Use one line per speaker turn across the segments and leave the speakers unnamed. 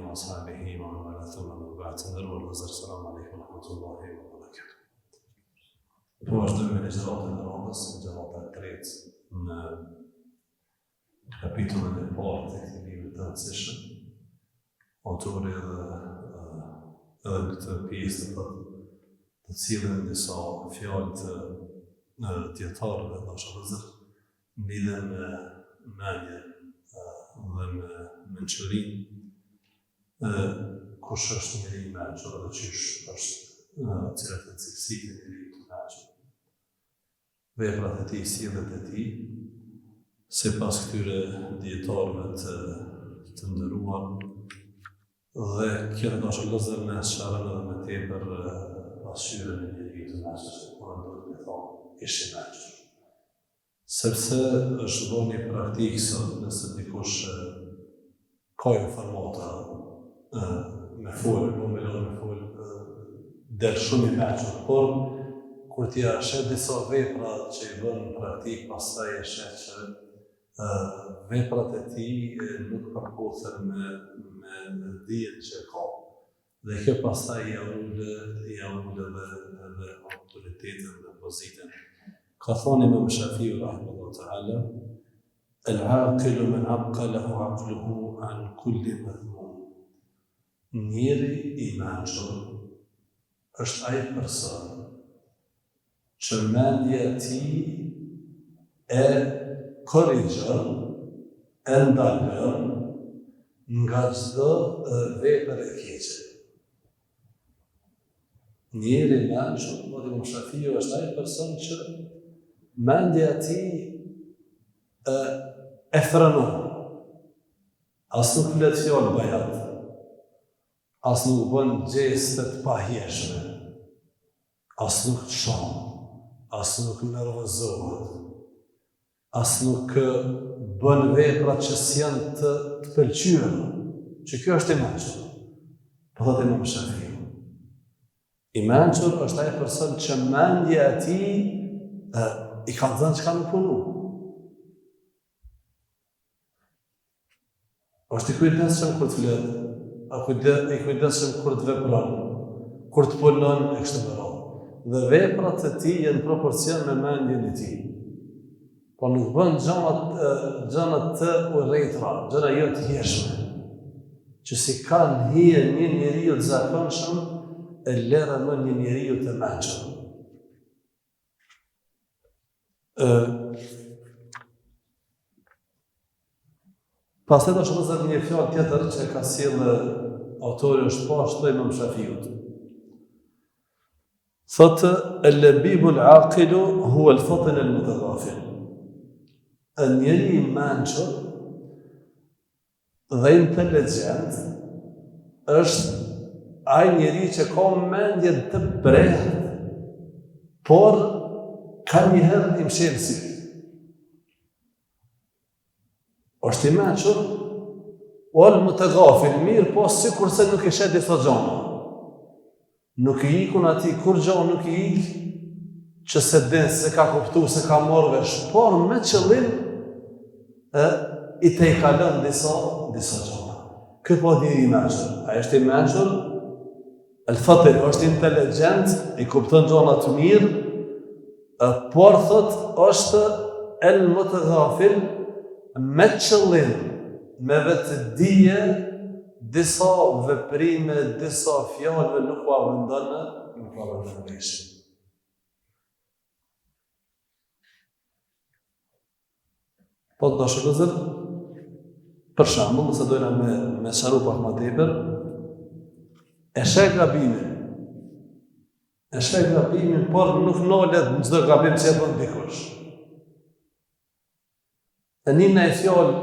وأصحابه ومن والاه ثم أما بعد السلام عليكم ورحمة الله وبركاته. Po vazhdojmë me ligjëratën e radhës, ligjërata e tretë në kapitullin e parë të këtij libri të rëndësishëm. Autori edhe në këtë pjesë të cilën disa fjalë të dietarëve dashur lidhen me mendjen dhe me mençurinë, kush është njeri i mençur dhe çish është cilat janë cilësitë e njeriu të mençur. Veprat e tij, sjelljet e tij, sipas këtyre dietarëve të nderuar, dhe kjo dashur lëzër në sharën edhe me tepër pasqyrën e njeriu të mençur, por duhet të thonë ish i mençur. Sepse është dhënë një praktikë sot, nëse dikush ka informata me folë, me folë, del shumë i mençur, por kur t'ja shet disa vepra që i bën në praktikë, pastaj e shet që veprat e tij nuk përputhen me dijen që ka. Dhe kjo pastaj ja ul edhe autoritetin dhe pozitën. Ka thonë Imam Shafiu rahimahullahu ta'ala, el-aqilu men abqalahu aqluhu an kulli madhmum. Njeri i mençur është ai person që mendja e tij e korrigjon, e ndalon nga çdo vepër e keqe. Njeri i mençur, thotë Imam Shafiu, është ai person që mendja e tij e frenon. As nuk flet fjalë bajat, as nuk bën gjeste të pahijshme, as nuk çon, as nuk nervozohet, as nuk bën vepra që s'janë të pëlqyera, që kjo është i mençur. Po thotë Imam Shafiu, i mençur është ai person që mendja e tij i ka dhënë çka më punu. Është i kujdesshëm kur të flet, i kujdesshëm kur të vepron, kur të punon e kështu me radhë. Dhe veprat e tij janë në proporcion me mendjen e tij. Po nuk bën gjëra të urrëtura, gjëra jo të hijshme, që si kanë hije një njeriu të zakonshëm, e lera më një njeriu të mençur. Pastaj do të shohim një fjalë tjetër që ka sjellë autori është poshtë Imam Shafiut. Thotë el-labibu al-aqilu huwa al-fatin al-mutaghafil. Njeri i mençur dhe inteligjent është ai njeri që ka mendje të prehtë, por ka njëherë i mshelësi. Është i mençur, ol mutaghafil, mirë, po sikur se nuk i shet disa gjëra. Nuk i ikun atij kur gjë nuk i ik, që se din, se ka kuptu, se ka marrë vesh, por me qëllim i te i kalon disa gjëra. Ky po njeri i mençur. Ai është i mençur, el-fatin, është inteligjent, i kupton gjëra të mirë, por thot është el-mutaghafil, me qëllim, me vetë dije, disa veprime, disa fjalëve nuk u vendon vesh. Po të dashur, për shembull, nëse dojna me sharu pak më tepër, e sheh gabimin, por nuk nolet në çdo gabim që e bën dikush. E një në e fjallë,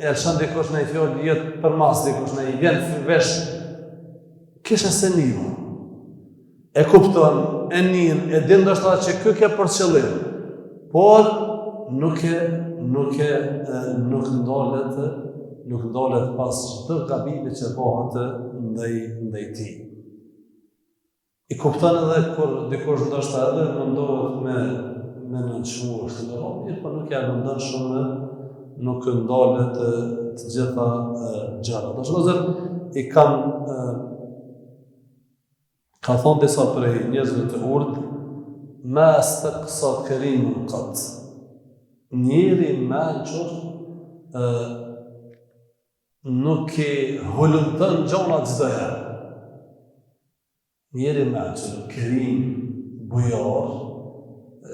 e lëshan dikush në e fjallë, jetë për mas dikush në i vjen vesh, kishe se njëma. E kupton, e njën, e din do shta që kë ke për qëllim, por nuk ndalet pas çdo gabimi që bëhet ndaj tij. I kupton edhe kur dikush ndoshta edhe mundohet me nënçmuar këtë rrobë, por nuk ja vendon shumë nuk ndalet të gjitha gjërat. Dashur i kanë ka thonë disa prej njerëzve të urdh, ma staqsa karimun qat. Njeri mençur nuk e hulumton gjonat çdo herë. Njeri mençur, kerim, bujar,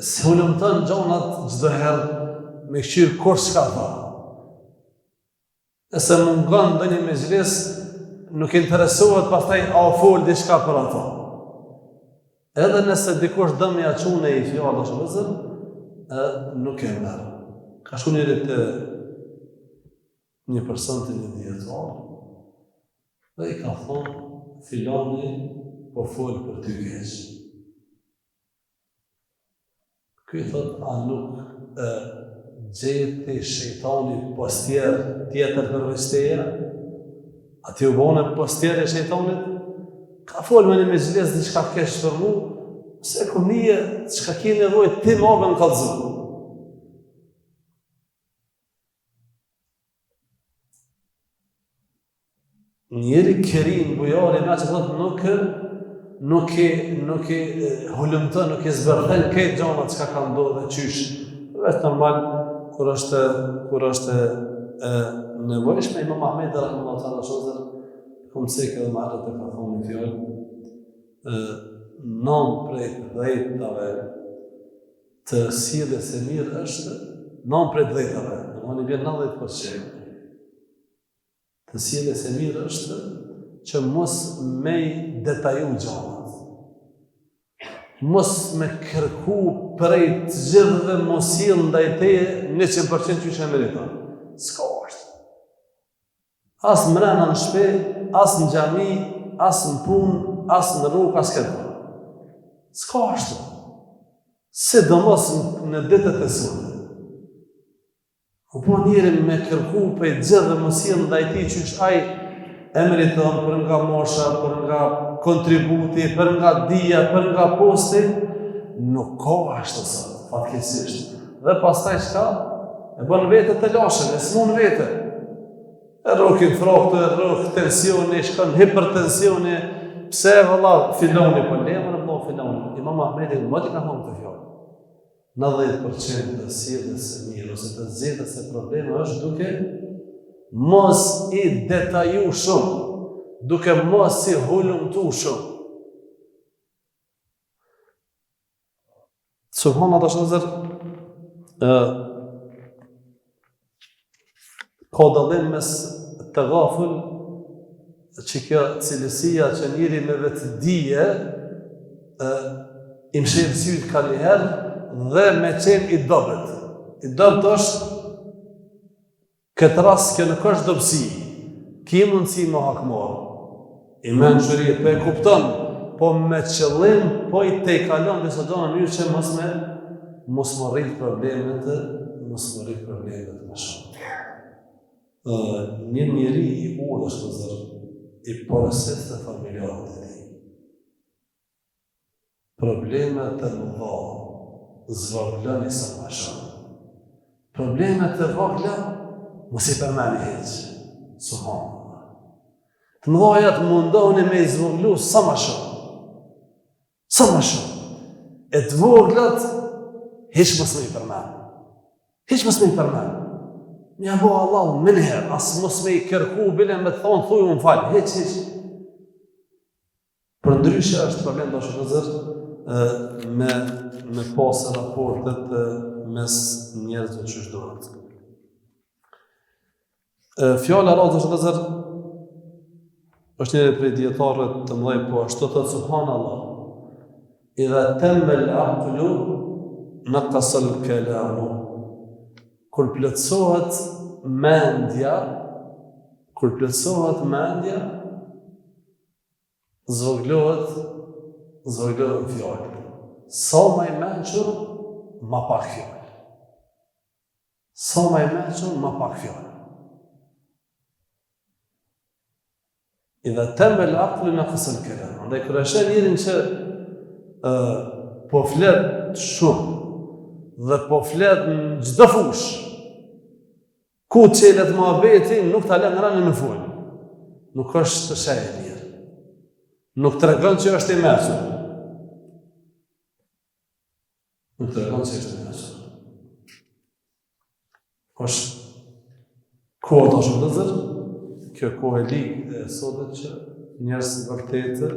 se hulumton gjonat çdo herë me këshirë kur s'ka tha. Nëse mungon ndonjë mezhlis, nuk interesohet pastaj a u fol diçka për ato. Edhe nëse dikush dëm ja çune i fjallë shëllëzër, nuk e merë. Ka shku njëri të një person të një djetar, dhe i ka thonë, filani po folë për ty keq. Ky thot, a nuk gjeti shejtani postjer tjetër përveç teje? A ti u bone postjer e shejtanit? Ka folë me një mezhles diçka keq për mu, se ku nije çka ke nevojë ti më bën kallëzu. Njeri kerim, bujari, me që thot nuk e hulumton, nuk e zbërthen këtë gjanat çka ka ndodhur dhe qysh. Vetë normal, kur është nevojshme, Imam Ahmedi rahimahullahu taala shozër, kom sek edhe marrët e ka thonë një fjallë, nën prej 10-tave të sjelljes së mirë është, nën prej 10-tave, domethënë vjen 90%. Të sjelljes së mirë është që mos me detaju gjanat. Mos me kërku prej të gjithëve mos sjell ndaj teje 100% që e meriton. S'ka është. As mrena në shtëpi, as në xhami, as në punë, as në rrugë, as këtë. S'ka është. Sidomos në ditët e sotit. Po njëri me kërku për gjithë dhe mësien ndaj ti që është aj e meriton për nga mosha, për nga kontributi, për nga dija, për nga posti, nuk ka ashtë të sot, fatkeqësisht. Dhe pastaj çka? E bën vete të lashën, e s'mun vete. E rrokin frokte, e rrok tensioni, shkon hipertensioni, pse valla filoni, po lemën e blo filoni. Imam Ahmedi më t'i ka thonë të fjallë. 90% të sjelljes së mirë ose të zgjedhjes së probleme është duke mos i detaju shumë, duke mos i hulumtu shumë. Subhanallahu tash ka dallim mes të ghaful që kjo cilësia që njëri me vetë dije i mshirë syt ka njëherë dhe me qenë i dobët. I dobët është këtë rast kjo nuk është dobësi, ki mundësi më hakmarë. I mençuri për e kupton, po me qëllim, po i te i kalon dhe së do në njërë që mos më rritë problemet më shumë. Një njëri i urë është të zërë, i porosit të familjarët e ti. Problemet të mëdha zvogëloni sa më shumë. Problemet të vogla mos i përmeni heq. Subhanallah. Të mëdhajat mundohuni me i zvogëlu sa më shumë. Sa më shumë. E të voglat heq mos me i përmeni. Heq mos me i përmeni. Nja bo Allah më njëherë, asë mos me i kërku bile me të thonë, thuj unë falë, heq. Për ndryshe është problem të shërzër me pasë raportet mes njerëzve që shdohet. Fjalla razë është shërzër, është njëri prej djetarët të mdhej, po ashtu të subhanallah, idha tembel aqlu në kasëll kelamu. Kur plotësohet mendja, zvogëlohet fjallë. Sa ma i mençur, ma pak fjallë. Sa ma i mençur, ma pak fjallë. Idha tembel aqlu në kasëll kelamu. Ndaj kër është njërin që po flet shumë dhe po flet në çdo fushë, Ku çelet muhabeti nuk ta lën rënë me fol. Nuk është të shaj e mirë. Nuk tregon që është i mëshur. Nuk tregon që është i mëshur. Është kohë të shëndëzër, kjo kohë e ligë e sotet që njerëz vërtetë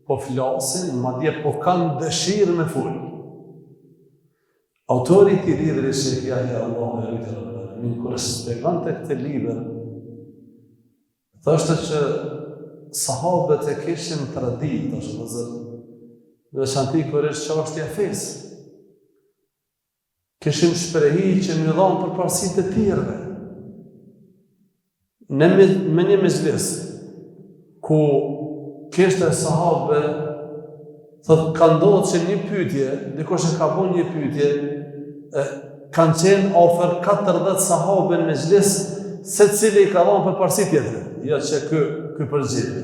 po flasin, madje po kanë dëshirë me fol. Autori i këtij libri Sheikh Yahya Allahu e rritë kur shpjegonte këtë libër, thoshte që sahabët e kishin traditë, veçantikërisht çështja e fesë. Kishin shprehi që më dhanë përparësi të tjerëve. Me një mezhlis, ku kishte sahabe, thotë ka ndodhur që një pyetje, dikush e ka bën një pyetje, kanë qenë ofër 40 sahabe në mezhlis, secili ka dhënë përparësi tjetrit. Jo që ky përgjigj.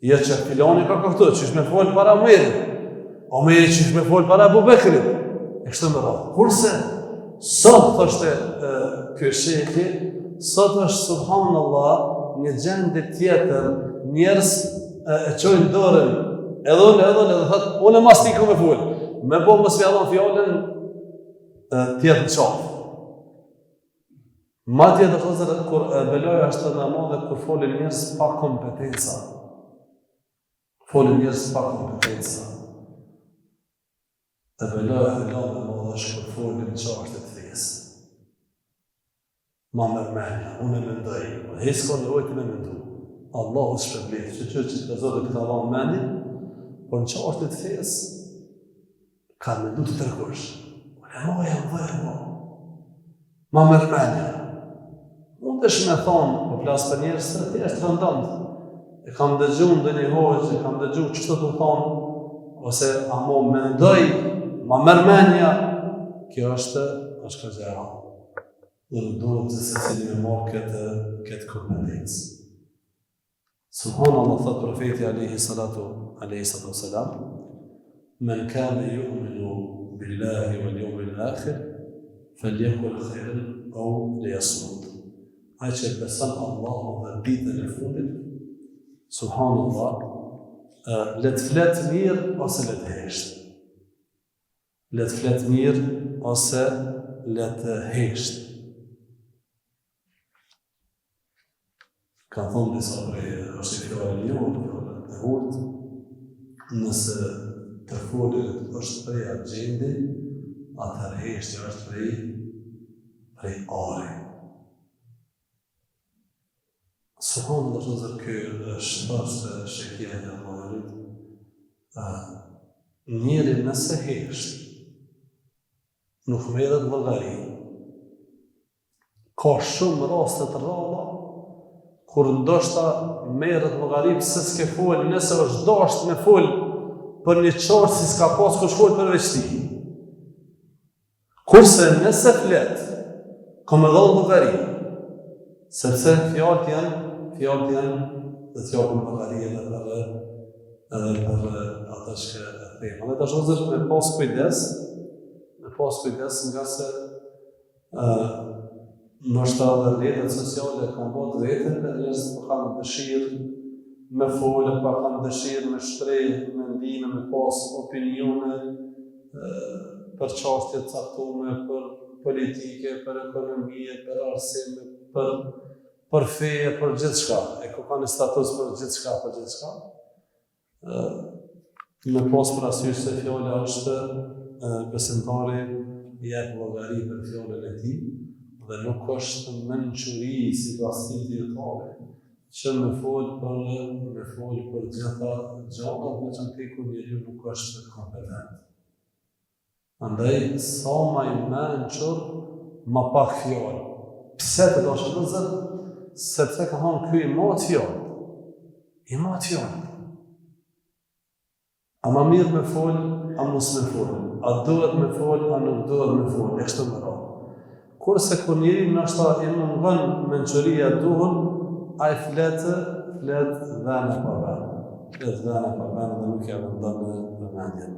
Jo që filoni ka këtu, çish me fol para Omerit. Omeri çish me fol para Abu Bekrit. E kështu me radhë. Kurse sot thoshte ky shekhi, sot është subhanallahu një gjendje tjetër, njerëz e çojnë dorën, edhe thotë, unë mas ti ku me fol. Me bo mos me dhon fjalën tjetër qafë. Madje do të thotë kur beloja është në madhe kur folin njerëz pa kompetenca. Folin njerëz pa kompetenca. Dhe beloja e madhe është kur folin çështje të fesë. Ma mërmenja, unë e mendoj, hejtë në lojtë me mendu. Allahu shpërblet, që të zotë këtë Allah në mendin, por në çështje të fesë, ka mendu të tërkush. Ma mërmenja. Unë të shme thonë, po plasë për njerës të tjerë të rëndëndë. E kam dëgju në dhe një hoqë, e kam dëgju që të thonë, ose amo mendoj, ma mërmenja, kjo është këgjera. Dhe në duhet të se cili me morë këtë kompetencë. Subhanallah, thëtë profeti alaihi salatu wasalam, men kane yu'minu billahi wal yawmil akhir, falyakul khairan aw liyasmut. Ai që beson Allahu dhe ditën e fundit, subhanallah, le të flet mirë ose le të hesht. Le të flet mirë ose le të hesht. Ka thonë disa prej është i fjallë një, e hurtë, nëse të folit është prej agjendi, atër heshtja është prej ari. Subhanë dhe shëzër kjo është shekja një mërit, njëri nëse hesht, nuk merret llogari. Ka shumë raste të rralla, kur ndoshta merret llogari pse s'ke fol, nëse është dashur me fol për një çështje si s'ka pas kush fol përveç ti. Kurse nëse flet, ka më dhënë llogari, sepse fjalët janë dhe të japën llogari edhe për ata që e thejmë. Dhe të shozër me pas kujdes nga se nështë edhe rrjetet sociale kanë bërë vetën dhe njerëzit po kanë dëshirë me folë, po kanë dëshirë me shtrejë, me ndime, me pas opinione për çështje të caktuara, për politike, për ekonomi, për arsime, për fe, për gjithçka. E ku kanë status për gjithçka. Me pas për asysh se fjala është besimtari jep llogari për fjalën e tij dhe nuk është mençuri si pasi dietare që me fol për gjitha gjërat me çantë ku njeriu nuk është kompetent. Andaj sa më i mençur, më pak fjalë. Pse të dosh të zot? Sepse ka thonë ky i mat fjalë. A më mirë me fol, a mos me fol? A duhet me fol, a nuk duhet me fol? E kështu me radhë. Kurse kur njeri ndoshta i mungon mençuria duhur, ai flet vënë pa vënë. Dhe nuk ja vendon në mendjen.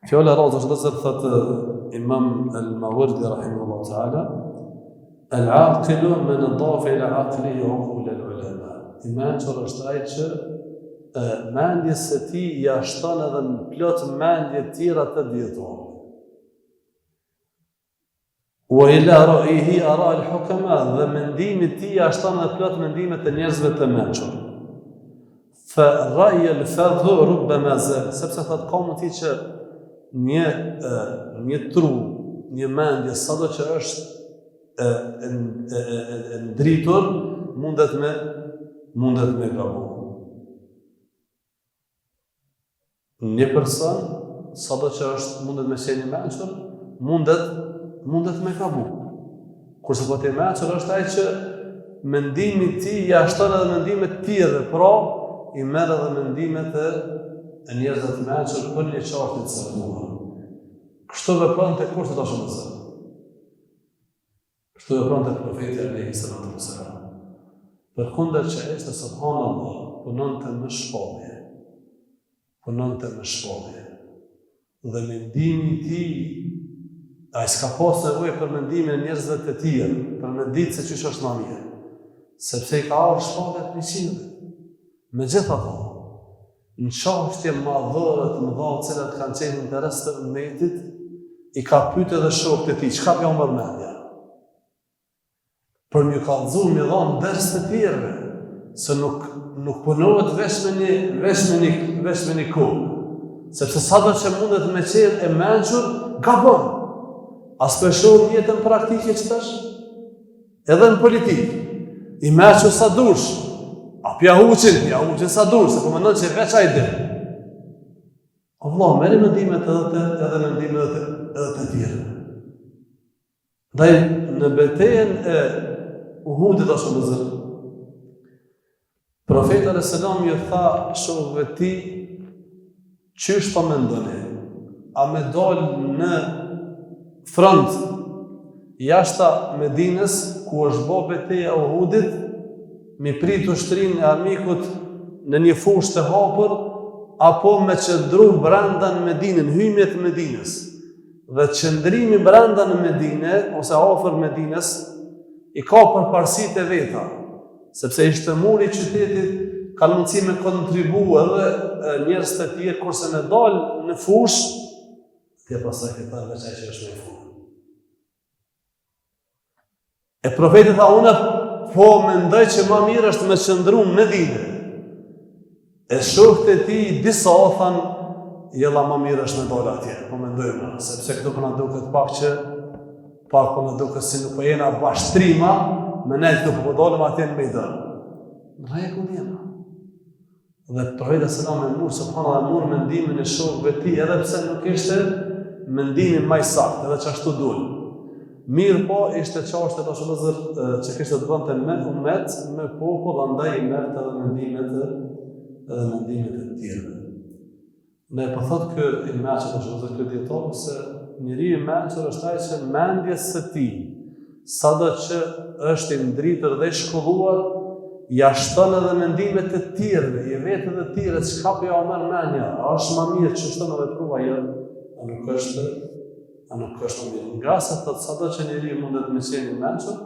Fjala rrozë është thotë Imam al-Mawardi rahimahullah ta'ala, al-aqilu man adafa ila aqlihi uqul al-ulama. I mençur është ai që mendjes së tij ja shton edhe në plot mendje të tjera të dietarëve. Wa ila ra'yihi ara al-hukama, dhe mendimi i tij ja shton edhe plot mendimet e njerëzve të mençur. Fa ra'y al-fadh rubbama zal, sepse thotë ka mundësi që një tru, një mendje sado që është ndritur mundet me gabu. Një person sado që është mundet me qenë i mençur, mundet me gabu. Kurse po të i mençur është ai që mendimi i tij ja shton edhe mendimet të tjera, pra i merr edhe mendimet e njerëzve të mençur për një çështje të caktuar. Kështu vepronte kurse ta shumëson. Kështu vepronte profeti alayhi salatu wassalam. Përkundër që ishte subhanallahu, punonte me shpallje. Dhe mendimi i tij, ai s'ka pas nevojë për mendimin e njerëzve të tjerë, për me ditë se çish është më mirë. Sepse i ka ardhur shpallje të njëjtëve. Megjithatë, në çështje madhore të mëdha të cilat kanë qenë interes të ummetit, i ka pyetur edhe shokët e tij, çka po mërë mendja? Për më kallëzuar më dhon ders të tjerëve, se nuk punohet veç me një kohë. Sepse sado që mundet me qenë e mençur, gabon. As për shumë jetën praktike që tash, edhe në politikë, i mençur sa dush, apo ja huqin sa dush, se po mendon që veç ai dhe. Allah, merri mendimet edhe mendimet edhe të tjera. Ndaj në betejën e Uhudit ashtu më zërë, profeti alayhis salam ju tha shokëve të tij, çysh po mendoni? A me dal në front jashta Medinës, ku është bë betejë e Uhudit, mi prit ushtrinë e armikut në një fushë të hapur, apo me qëndru brenda në Medinën, hymjet e Medinës. Dhe qëndrimi brenda në Medinë, ose afër Medinës, i ka përparësitë e veta, sepse ishte muri i qytetit, ka mundësi me kontribu edhe njerëz të tjerë, kurse me dalë në fushë, tje pasaj këtar veç ai që është në fushë. E profeti tha, unë po mendoj që më mirë është me qëndru në Medinë. E shokët e tij disa thanë, jella më mirë është me dalë atje, po mendojmë, sepse këtu po na duket pak po na duket si nuk po jena bashtrima, me ne këtu po dalëm atje në mejdan. Në rregull jena. Dhe profeti sallallahu alaihi wasallam subhanallahu mur mendimin e shokëve të tij, edhe pse nuk ishte mendimi më i saktë, edhe çashtu dul. Mirë po, ishte çështje tash që kishte të bënte me ummet, me popull, andaj i merrte edhe mendimet e tjerëve. Ne po thotë kë i mençur është këtë dietor se njeriu i mençur është ai që mendjes së tij, sado që është i ndritur dhe i shkolluar, ja shton edhe mendimet e tjerëve, i vetë dhe tjerë, çka po ja merr mendja, a është më mirë që shton edhe prova jo, a nuk është më mirë. Nga sa thotë sado që njeriu mundet me qenë i mençur,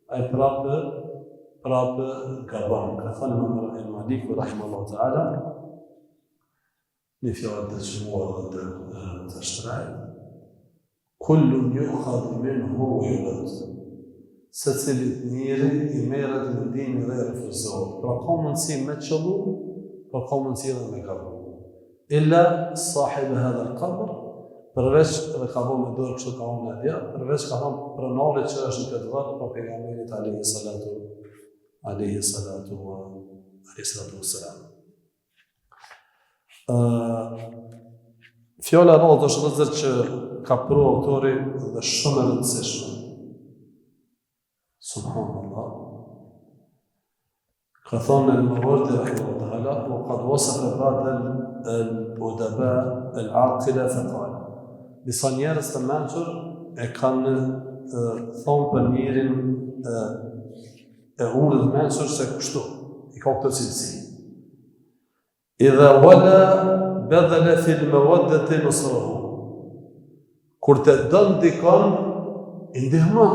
ai prapë gabon. Ka thënë Imam Malik rahimahullahu ta'ala, një fjallë të çmuar dhe të shtrajt, kullun yukhadhu minhu wa yurad. Secilit njeri i merret mendimi dhe refuzohet. Pra ka mundësi me qëllu, pra ka mundësi edhe me gabu. Illa sahib hadha al-qabr, përveç dhe ka bërë me dorë kështu ka unë në dja, përveç ka thonë pronari që është në këtë vërë, pra pejgamberit alayhi salatu wassalam. Fjala e radhës është edhe që ka pru autori dhe shumë e rëndësishme. Subhanallah. Ka thonë al-Mawardi rahimahullahu ta'ala, wa qad wasafa ba'd al-udaba al-aqila faqala. Disa njerëz të mençur e kanë thonë për njerin e urë dhe mençur se kështu, i ka këtë cilësi. Idha wala badala fil mawaddati nusrahu. Kur të dën dikon, i ndihmon.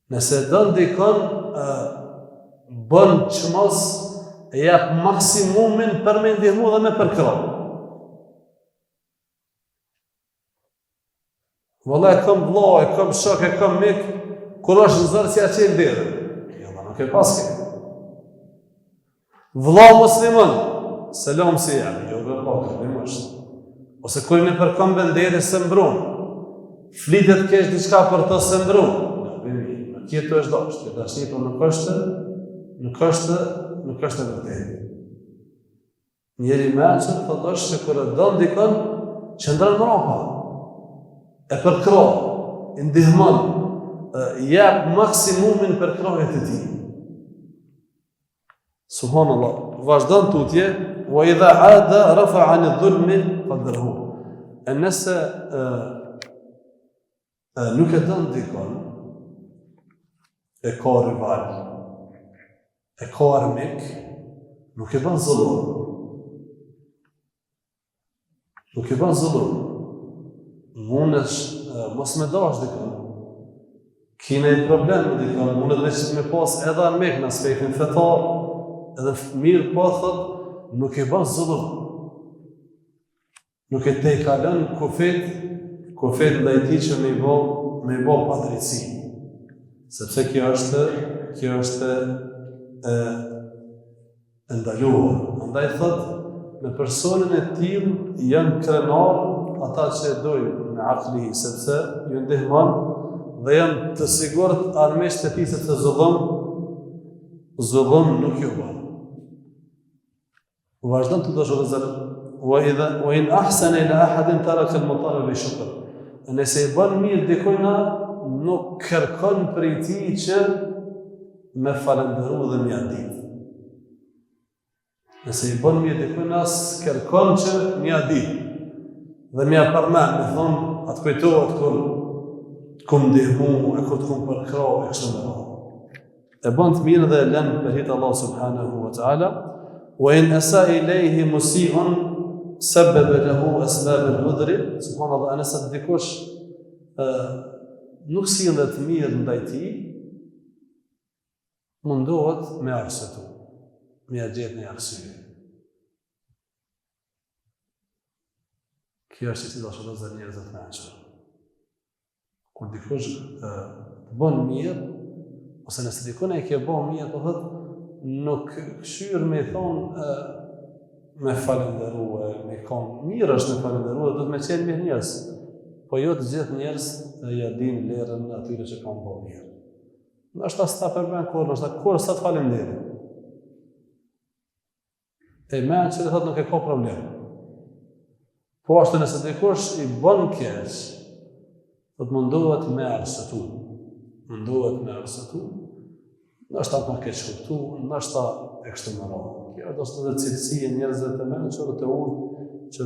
Nëse dën dikon, bën që mos e jep maksimumin për me ndihmu dhe me përkrah. Valla e kam vlla, e kam shok, e kam mik, kur është në zërë si a qenë dirë. Jalla nuk e paske. Vlla musliman, selam si jam, jo dhe pakër, në mështë. Ose kur me përkam bënderi se mbron, flitet kesh diçka për të se mbron. Në kjetë është dasht, këtë dashni për nuk është vërtet. Njeri meqën, thot është që kur e dën dikon, qëndrën mrapa. E përkrah, i ndihmon, jep maksimumin për krahjet e tij. Subhanallah, vazhdon tutje, wa idha ada rafa'a 'an adh-dhulmi qadrahu. Nëse nuk e dën dikon, e ka rival, e ka armik, nuk e bën zullum. Nuk e bën zullum. Mundesh mos me dash dikon. Kine i problem me dikon, mundet me pas edhe armik në aspektin fetar, edhe mirë po thot, nuk e bën zullum. Nuk e te i kalën kufet ndaj tij që me i bo padrejtësi. Sepse kjo është e ndaluar. Andaj thot, me personin e tillë janë krenar ata që dojnë me akli, sepse ju ndihmon dhe janë të sigurt armiqt e tij se të zullum nuk ju bën. Vazhdon të dashur zërë, wa in ahsana ila ahadin taraka al-mutalaba bi shukr. Nëse i bën mirë dikujna, nuk kërkon prej tij që me falendëru dhe me adit. Nëse i bën mirë dikujna, kërkon që me adit dhe me përmend, me thonë, atë kujtohet kur ndihmu, e kur të kum përkrah, e kështu me radhë. E bën të mirë dhe e lën për hit Allah subhanahu wa ta'ala. Wa in asa ilayhi musi'un sabbaba lahu asbab al-udhri. Subhanallahu, nëse dikush nuk sillet mirë ndaj tij, mundohet me arsyetu, me gjetë një arsye. Kjo është si dashur dhe njerëz të mençur. Kur dikush bën mirë, ose nëse dikun e ke bën mirë, po thotë nuk këshyr me thonë me falendërua, me kam mirë është me falendërua, do të me qenë mirë njerëz, po jo të gjithë njerëz ja din lerën atyre që kanë bën mirë. Nështë ta s'ta përben kur, nështë ta kur s'ta të falenderit. E menë që dhe thotë nuk e ka problem. Po ashtu nëse dikush i bën keq, do të mundohet me arsyetu. Nështë ta më keq kuptu, nështë ta e kështu me radhë. Kjo është edhe cilësi e njerëzve të mençur të urtë që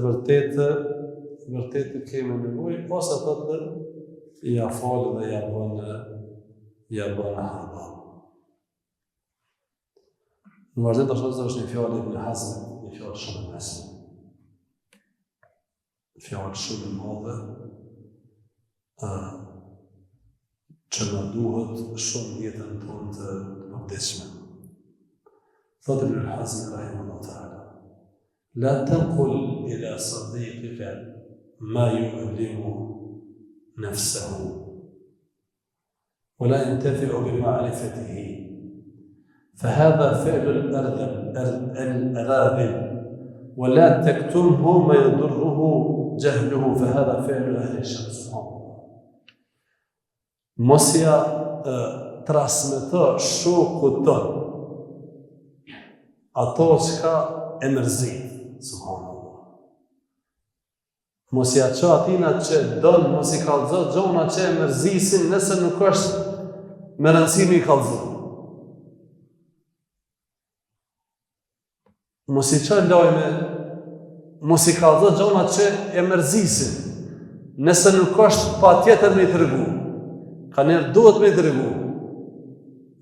vërtet kemi nevojë, ose thotë ja falë dhe ja bën harba. Në vazhdim të shohë është një fjallë Ibn Hazmit, një fjallë shumë e mesme. Fjallë shumë e madhe, që në duhet shumë jetën tonë të mërdeshme. Thotë Ibn Hazmi rahimahullahu ta'ala, la tanqul ila sadiqika ma yu'limu nafsahu ولا ينتفع بمعرفته فهذا فعل الأراذل ولا تكتمه ما يضره جهله فهذا فعل أهل الشر. سبحان الله. Mos ja transmeto shokut ton ato çka e mërzit. Subhanallah. Mos ja ço atina që don, mos i kallëzo gjona që e mërzisin nëse nuk është me rëndësimi i kallëzo. Mos i ço lajme, mos i kallëzo gjona që e mërzisin nëse nuk është patjetër me i tregu. Ka njerë duhet me i tregu.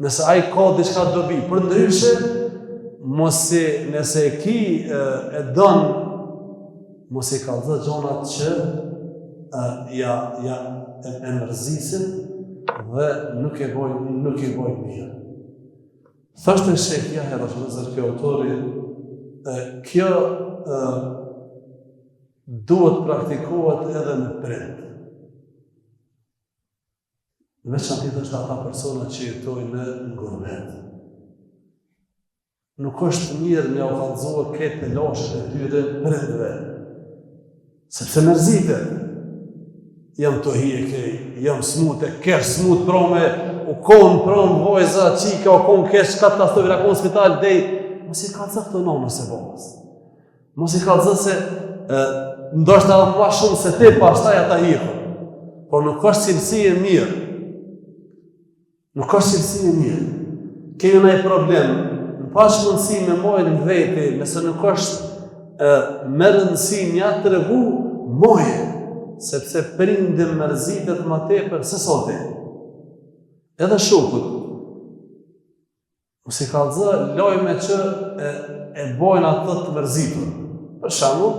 Nëse ai ka diçka dobi, për ndryshe, nëse ki e don, mos i kallëzo gjonat që e mërzisin dhe nuk e bojnë mirë. Thashtë e Shekja, edhe shëllëzër kjo autori, kjo duhet praktikohet edhe në prind. Në veçantë është ata persona që jetojnë në gurbet. Nuk është mirë me u kallëzuar këtë lashët e tyre prindve. Sepse mërzitet. Jam të hjeke, jam smute, kesh smut prome, u konë prom, vojza, qika, u konë kesh, katastrofi, u konë spital, dej. Mos i kallëzë këto nonës e babës. Mos i kallëzë se ndoshta edhe ma shumë se ti, pastaj ata hikën. Por nuk është cilësi e mirë. Nuk është cilësi e mirë. Kemi ndonjë problem, në pas mundësi me mojnë në veti, nëse nuk është me rëndësi një atë tregu, mojë. Sepse prindim mërzitet më tepër se sote. Edhe shokut. Mos i kallëzë lojme që e bojnë atë të mërzitur. Për shembull,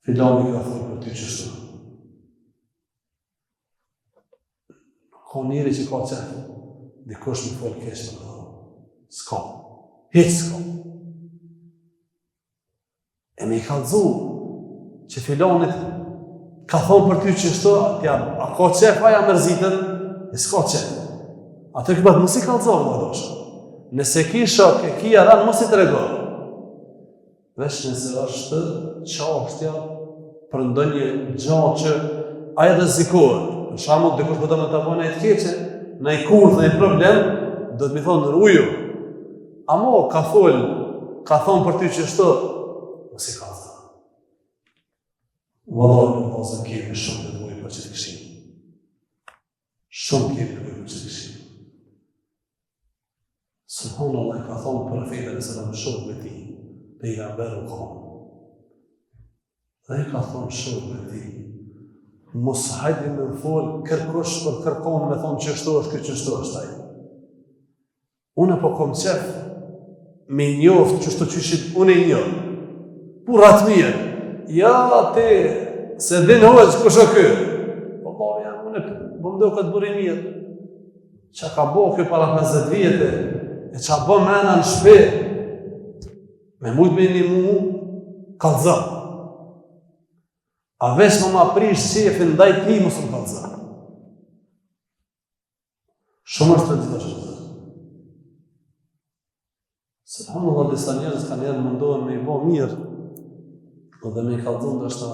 filani ka thënë për ty qështu. Ka njëri që ka qef, dikush më folë kesh për të. S'ka. Hiç s'ka. E me i kallëzu që filanit ka thonë për ty qështu, a ka qef, aja mërzitet, e s'ka qef. Atë këpët mos i kallëzohë më doshë. Nëse ki shok e ki aran, mos i të regohë. Vesh nëse është qashtja për ndonjë gjatë që aje rrezikohet. Për shembull, dikush po do të ta bëjë të keqe, në i kurth, në i problem, do të më thonë ruju. Amo ka thonë për ty qështu, mos i kallëzohë. Vallahi në bazën kemi shumë nevojë për që të këshim. Shumë kemi nevojë për që të këshim. Subhanallah ka thonë profetin e selam shumë me ti, pejgamberu ka. Dhe i ka thonë shumë me ti, mos hajdi me më folë kërkush për kërkonë me thonë qështu është, qështu është taj. Unë po kom qef me njoftë qështu qëshit unë e njoftë. Pur atë mirë. Ja, ti, se din hoqë kush o kë. Allah, ja, unë bëmdo këtë buri mirë. Qa ka bo kjo para 50 vjetë, e qa bo mena në shpe, me mujtë me një mu, kallëza. A veç ma prish qefin ndaj ti, mos më kallëza. Shumë është të gjitha shumë. Subhanallah, disa njerëz kanë njerë mundohen me i bo mirë, dhe me i kallëzun dhe është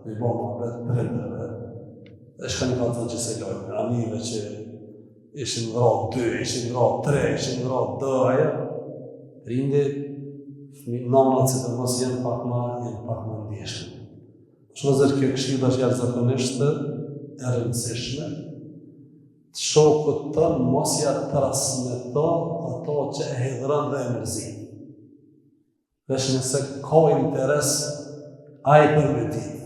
me i bo më betë prindërve. Dhe shka një kallëzun që se lojnë, anive që ishin vrat 2, ishin vrat 3, ishin vrat 2, aja. Rindi, nanat që të mos jenë pak ma ndjeshme. Shëllëzër kjo këshilla është jashtëzakonisht e rëndësishme. Të shokut tënë mos ja transmeton ato që e hedhërën dhe e mërzin. Vesh nëse ka interes ai për vetit.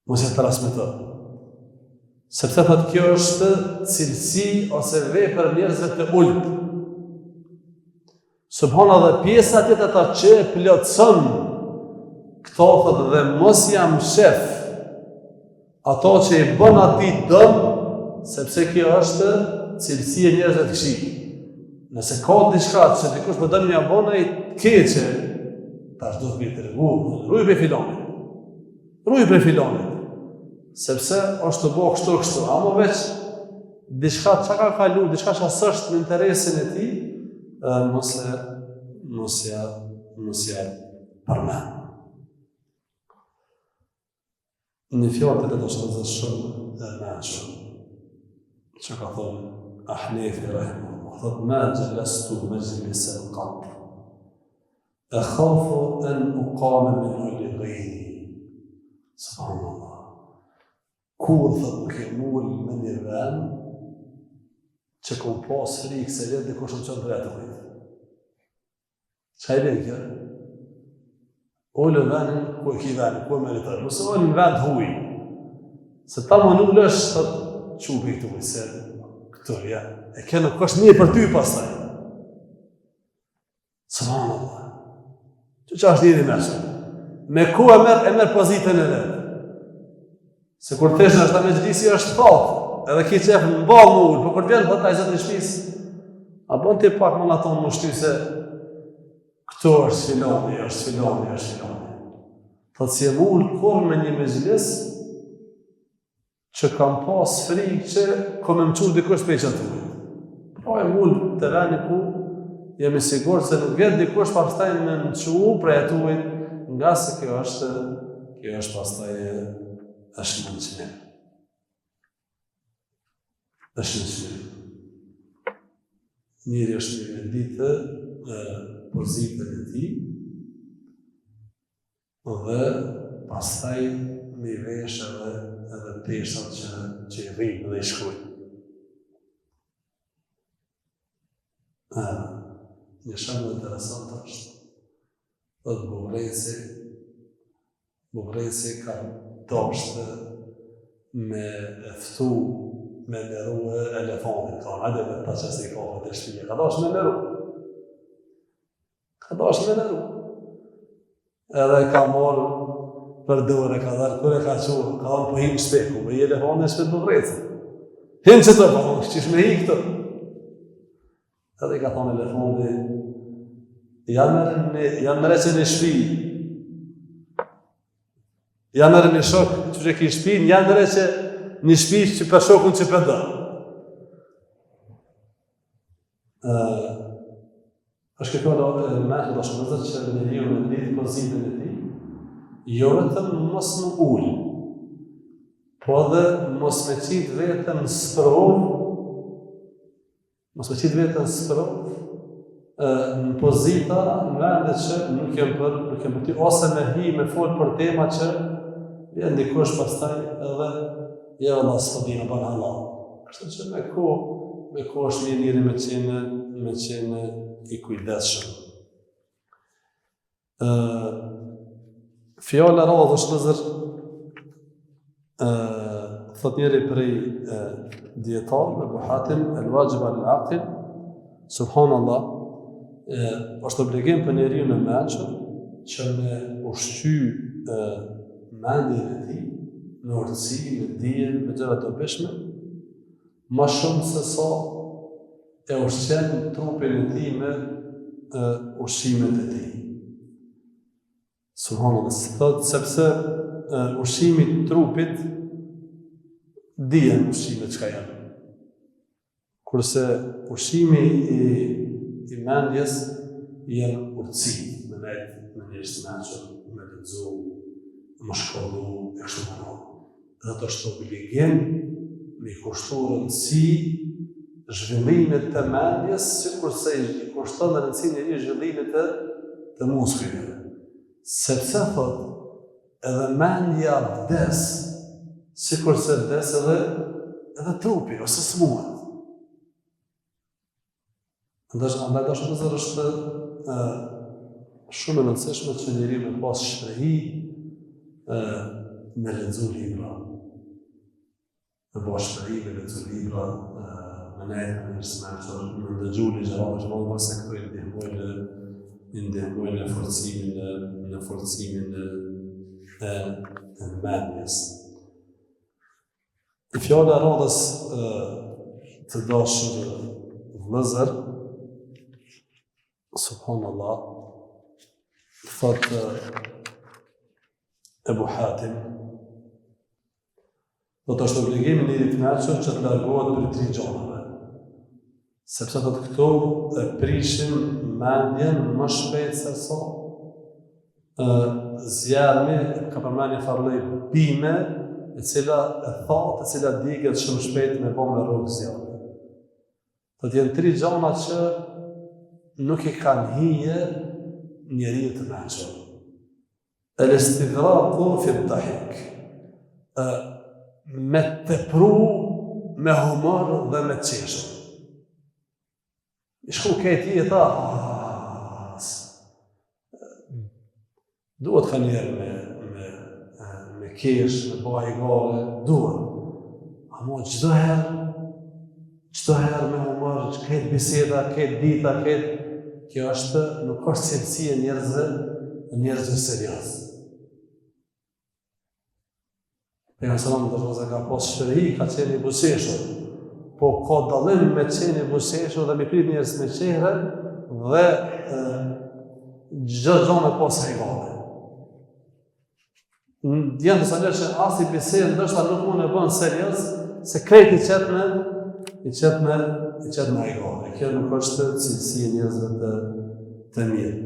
Mos ja transmeton. Sepse thot kjo është cilësi ose vepër njerëzve të ulët. Subhanallah dhe pjesa tjetë ata që e plotëson këto thot dhe mos jam shef ato që i bën ati dëm, sepse kjo është cilësi e njerëzve të këqij. Nëse ka diçka që dikush po dën mja bëna i keqe, tash do të bëj tregu, ruaj për filanit. Ruaj për filanit. Sepse është të bëj kështu, ama veç diçka çka ka kalu, diçka që s'është në interesin e tij, mos ja përmend. Në fjallë të është të shumë dhe menqëm, që ka thonë Ahnefi rahimahullah, thotë ma gjelestu majlisen qatë, e khafu en uqame min ulli gëjni. Subhanallah. Kur thotë nuk e mull me një ven, që kom pas frikë se letë dikush më qënë drejtë ujtë. Qa i lenë kjo? Ollë venin, ku e ki venin, ku e meritar. Mësë ollë në vend huj. Se ta më nuk lësh, të qubi këtu i se këtër, ja. E kjo nuk është një për ty pasaj. Subhanallah. Që është njëri mërshëm. Me ku e merë pozitën e vetë. Se kur tesh në është ta me gjlisi është thotë, edhe ki qefë në balë më ullë, për kur vjenë bëta i zëtë në shpisë, a bon të pak më në tonë më shty se këto është filoni. Thotë si e më ullë kur me një me gjlis, që kam pas frikë që kom e më qurë dikush për i qënë të ujtë. Pra e më ullë të veni ku, jemi sigur se nuk vjetë dikush pastaj me më qurë për e të ujtë, nga se kjo është pastaj është në qënim. Njëri është një venditë pozitën e ti, dhe pastaj me vesh edhe peshat që i rrinë dhe i shkujnë. Një shumë interesant është, dhe bugresi ka dashtë me eftu me meru elefantin, ka hajde me ta që si kafët e shpije, ka dashtë me meru. Edhe ka morë për dore, ka dharë, kër e ka qurë, ka dharë po himë shpeku, me i elefantin e shpet bugresi. Himë që të përë, qish me hi këtë. Edhe i ka thonë elefantin, janë mërë që në shpi, janë mërë një shok që që ki shpin, janë mërë që një shpi që për shokun që për dërë. është këto me të shkëndër që në një në ditë pozitën e ti, jo vetëm mos në ullë, po dhe mos me qitë vetëm sprovë, në pozita në vendet që nuk jem për ty, ose me hi me folë për tema që vjen dikush pastaj edhe jo Allah s'pëdi në banë Allah. Kështë që me ko është një njëri me qenë i kujdesshëm. Fjala radhë është nëzër, thot njëri prej djetarëve, Abu Hatim, el-wajib al-aqil, subhanallah, është obligim për njeriu në mençur që me ushqy mendjen e tij në urtësi, në dijen, me gjëra të dobishme, më shumë se sa e ushqen trupin e tij me ushqimet e tij. Subhanallah, thot sepse ushqimi i trupit dijen ushqimet çka janë. Kurse ushqimi i mendjes janë urtësi, me njerëz të mençur, me lexu, me shkollu, e kështu me radhë. Dhe të është obligim me kushtu rëndësi zhvillimit të mendjes, sikurse i kushton rëndësinë e zhvillimit të muskujve. Sepse thot, edhe mendja vdes, sikurse vdes edhe trupi, ose smuhet. Andaj dashur të zërë është shumë e rëndësishme që njeriu me pas shprehi me lexu libra. Me pas shprehi me lexu libra, me nejtë me njërës mençur, me ndëgju ligjërat, që më se këto i ndihmojnë në forcimin e mendjes. Fjala e radhës të dashur vëllezër, subhanallah, thot Abu Hatim, do të është obligim njëri të mençur që të largohet për 3 gjanave. Sepse thot këto e prishin mendjen më shpejt se sa zjarmi, ka përmendur farlloj bime, e cila e thatë, e cila diget shumë shpejt me bë me rrugë zjarmi. Thot janë 3 gjana që nuk i kanë hije njeriu të mençur. El-istighraqu fi ad-dahik. Me tepru, me humor dhe me qeshur. I shku këti e tha, duhet ka njerë me kesh, me bëj gale, duhet. Amo çdo herë me humor, këtë biseda, këtë dita, kjo është, nuk është cilësi e njerëzve njerëzve serioz. Pejgamberi sallallahu alaihi wasallam ka pas shprehë, ka qenë i buzëqeshur. Po ka dallim me qenë i buzëqeshur dhe me prit njerëz me çehre dhe çdo gjë me pas regale. Janë disa njerëz që as i bisedë ndoshta nuk mund e bën serioz, se krejt i qet me regale. Kjo nuk është cilësi e njerëzve të mirë.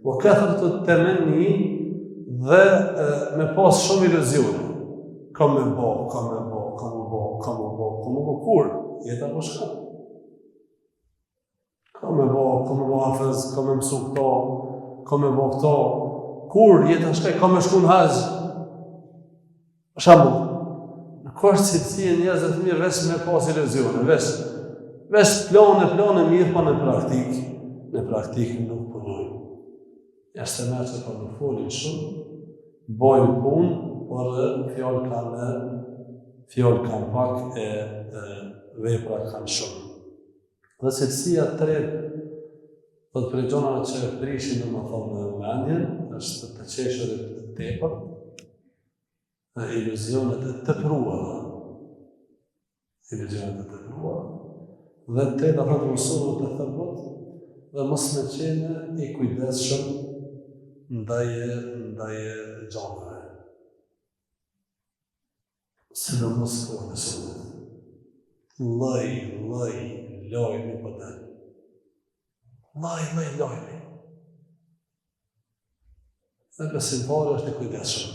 Po katërtu temenni dhe me pas shumë iluzione. Kam me bo, kur jeta po shka. Kam me bo hafez, kam me mësu këto, kam me bo këto, kur jeta shka, kam me shku në haqë. Shambull, në kështë cilësi e njerëzve të mirë veç me pas iluzione, veç plane mirë, pa në praktikë nuk punojnë. Jashtë të mërë që pa në folin shumë, bojnë punë, por fjallë kanë pak e vepra kanë shumë. Dhe cilësia të tretë, dhe të pregjonave që prishin në më thonë në mendjen, është të qeshurit të tepër, iluzionet e të pruara. Dhe të tretë atë të mësuar të thërbët, dhe mos me qene i kujdesshëm ndaje gjanëve. Sidomos kohën e sotit. Lojmi po den. Lojmi. Dhe besimtari është i kujdesshëm.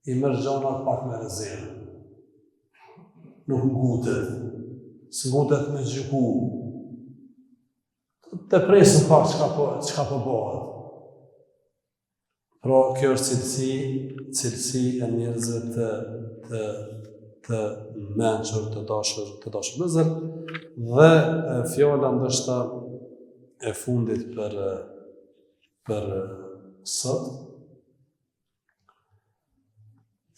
I merr gjanat pak me rezervë. Nuk ngutet. S'ngutet me gjyku. Të presin pak çka po bëhet. Pra, kjo është cilësi e njerëzve të mençur, të dashur me zër, dhe fjala ndoshta e fundit për sot,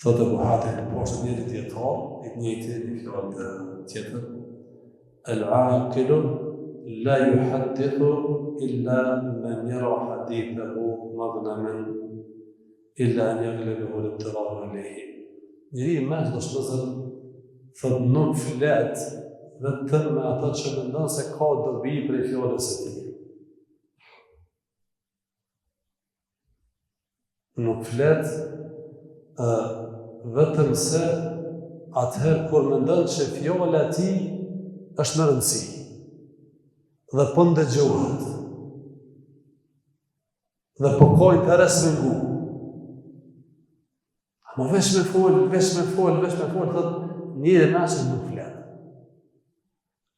thotë Buhari në poshtë njëri dietar, i njëjti një fjalë tjetër, al-aqilu la yuhaddithu illa man yara hadithahu madhnaman illa an yaghlibahu al-ittirab alayhi. Njëri i mendshëm do shpëzën, thotë nuk flet vetëm me ata që mendon se ka dobi prej fjalës së tij. Nuk flet vetëm se atëherë kur mendon që fjala e tij është në rëndësi dhe po ndëgjohet dhe po ka interes me ngu. Ama veç me fol, thotë njëri mesën nuk flet.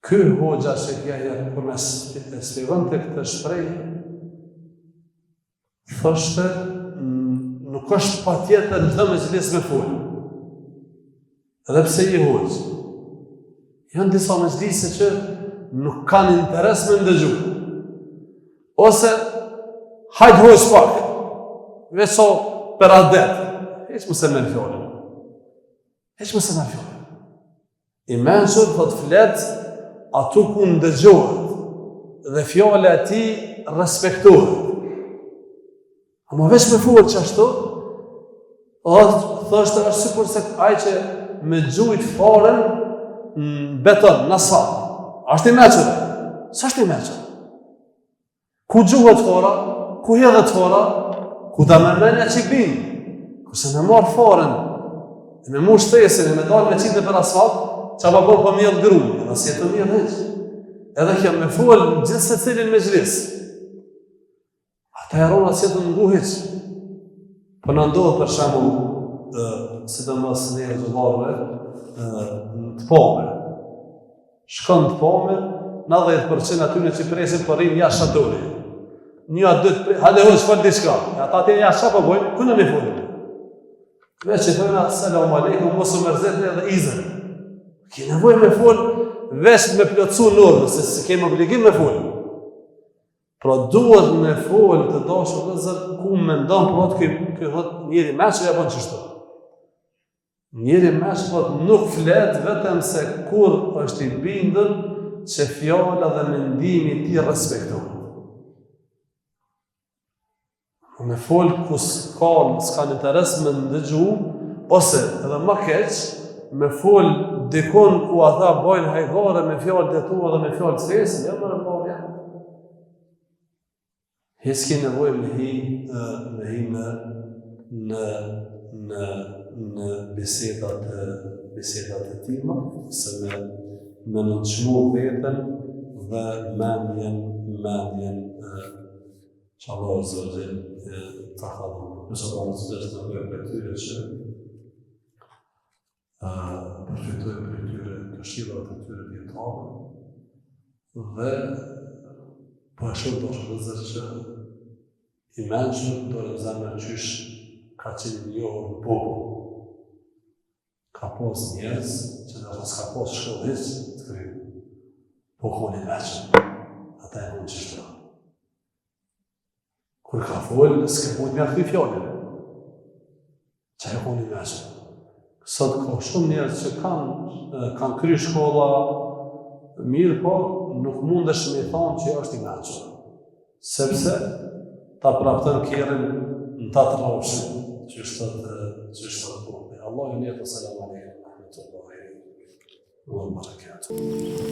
Ky hoxha që kja për me sfivën të këtë shprej, thoshte nuk është pa tjetër në të mezhlis me fol. Edhe pse i hoxh. Janë disa mezhlise që nuk kanë interes me ndëgju. Ose hajtë hoxh pak, veç so për adet. Heq më se merë fjallën. I mençur thot flet atu ku ndëgjohet dhe fjala e tij respektohet. Ama veç me fol çashtu, thoshte është sikur se ai që me gjujt faren në beton, në sallë. Është i mençur. S'është i mençur. Ku gjuhet fara, ku hedhet fara, ku ta mërmenja që binë. Kurse me marë faren, e me mu shtesin, e me dalë me qitë për asfalt, që pa bërë për mjëllë gru, edhe si e të mjëllë heqë. Edhe kjo me folë në gjithë se cilin me gjrisë. Ata e rona si e të ngu heqë. Për në ndodhë për shemë, si të mësë një e gjëllarëve, në të pome. Shkën të pome, 90% atyre që presin për rinë jashtë shaturi. Një atë dytë, hale hëllë shpër diçka. Ata atyre jashtë shatë për bojnë, kënë me folë. Veç që thëjna, selam aleikum, mosu mërzetën edhe izën. Ki nevoj me folë, veç me plotësu nërë, se si kemë obligim me folë. Pra duhet me folë të dashur dhe zërë, ku me ndonë për atë këtë njëri me që ja bënë qështu. Njëri me që nuk fletë vetëm se kur është i bindën që fjala dhe mendimi ti respektohet. me folë ku s'kan interes me ndëgju, ose edhe më keq, me folë dikon ku ata bojnë hajdare me fjallë detua dhe me fjallë të fesë, ja më rëmbavja. S'ki nevoj me hi në bisedat e tima, se me nënçmu vetën dhe mendjen që Allah Zotërin të hadhën. Nëse Allah Zotërin të bëjë për tyre që përfitojë për tyre këshillat e tyre djetare dhe po e shumë do shpëzër që i menqëm do në zemër qysh ka qenë njohur në popull. Ka pos njerëz që nështë s'ka pos shkollë të kryu. Po koni menqëm, ata e mund qështë. Kur ka folë, s'ke mund mja këtëj fjallin. Që e koni menqëm. Sot ka shumë njerëz që kanë kry shkolla mirë, po nuk mundesh me thonë që është i menqëm. Sepse ta praftën kjerën në ta të rrafshën, që është të Allah ju njëtë, salamu alaikum, rahmetullahi, wa barakatuh.